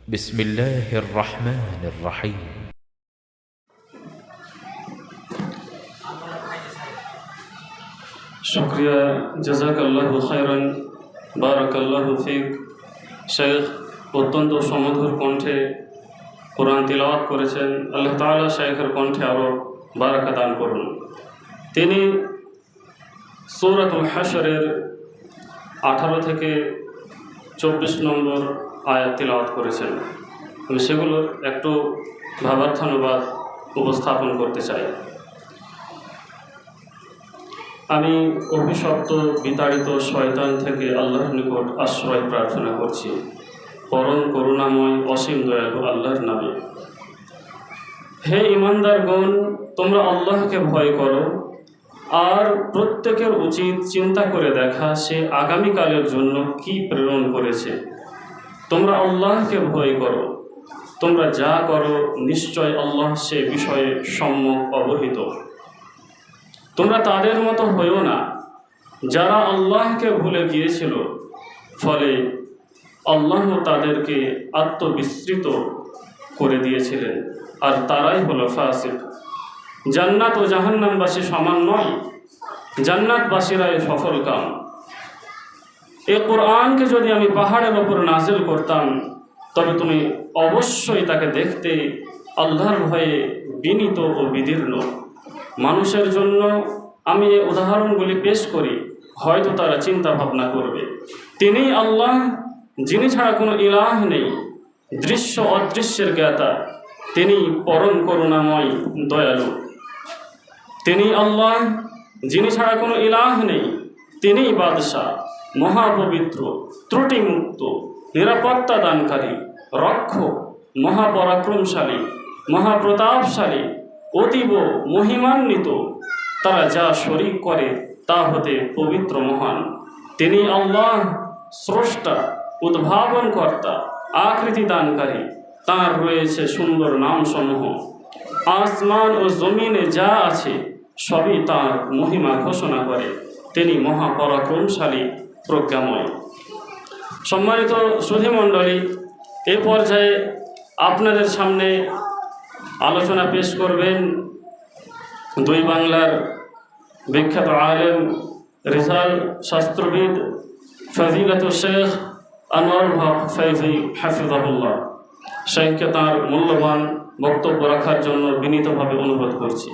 بسم الله الرحمن الرحيم शुक्रिया জাযাকাল্লাহু খায়রান বারাকাল্লাহু ফিক। শেখ অত্যন্ত সুমধুর কণ্ঠে কোরআন তিলাওয়াত করেছেন। আল্লাহ তাআলা শেখের কণ্ঠে আরও বারাকা দান করুন। তিনি সূরাতুল হাশরের 18 থেকে 24 নম্বর আয়াত তিলাওয়াত করেছেন। আমি সেগুলোর একটু ভাবার্থানুবাদ উপস্থাপন করতে চাই। আমি অভিশপ্ত বিতাড়িত শয়তান থেকে আল্লাহর নিকট আশ্রয় প্রার্থনা করছি পরম করুণাময় অসীম দয়ালু আল্লাহর নামে। হে ঈমানদারগণ, তোমরা আল্লাহকে ভয় করো আর প্রত্যেকের উচিত চিন্তা করে দেখা সে আগামীকালের জন্য কি প্রেরণ করেছে। তোমরা আল্লাহকে ভয় করো, তোমরা যা করো নিশ্চয় আল্লাহ সে বিষয়ে সম্যক অবহিত। তোমরা তাদের মতো হইও না যারা আল্লাহকে ভুলে গিয়েছিল, ফলে আল্লাহ তাদেরকে আত্মবিস্মৃত করে দিয়েছিলেন, আর তারাই হলো ফাসিক। জান্নাত ও জাহান্নামবাসী সমান নয়, জান্নাতবাসীরাই সফল কাম। এই কোরআনকে যদি আমি পাহাড়ের ওপর নাজিল করতাম, তবে তুমি অবশ্যই তাকে দেখতে আল্লাহর ভয়ে বিনীত ও বিদীর্ণ। মানুষের জন্য আমি এই উদাহরণগুলি পেশ করি, হয়তো তারা চিন্তা ভাবনা করবে। তিনিই আল্লাহ, যিনি ছাড়া কোনো ইলাহ নেই, দৃশ্য অদৃশ্যের জ্ঞাতা। তিনি পরম করুণাময় দয়ালু। তিনি আল্লাহ, যিনি ছাড়া কোনো ইলাহ নেই। তিনিই বাদশাহ, মহাপবিত্র, ত্রুটিমুক্ত, নিরাপত্তা দানকারী, রক্ষক, মহাপরাক্রমশালী, মহাপ্রতাপশালী, অতীব মহিমান্বিত। তারা যা শরীক করে তা হতে পবিত্র মহান। তিনি আল্লাহ, স্রষ্টা, উদ্ভাবনকর্তা, আকৃতি দানকারী। তাঁর রয়েছে সুন্দর নামসমূহ। আসমান ও জমিনে যা আছে সবই তাঁর মহিমা ঘোষণা করে। তিনি মহাপরাক্রমশালী, প্রজ্ঞাময়। সম্মানিত সুধীমণ্ডলী, এ পর্যায়ে আপনাদের সামনে আলোচনা পেশ করবেন দুই বাংলার বিখ্যাত আলেম, রিজাল শাস্ত্রবিদ ফজিলাতুল শেখ আনোয়ারুল হক ফৈজি হাফিজাহুল্লাহ। শেখকে তাঁর মূল্যবান বক্তব্য রাখার জন্য বিনীতভাবে অনুরোধ করছি।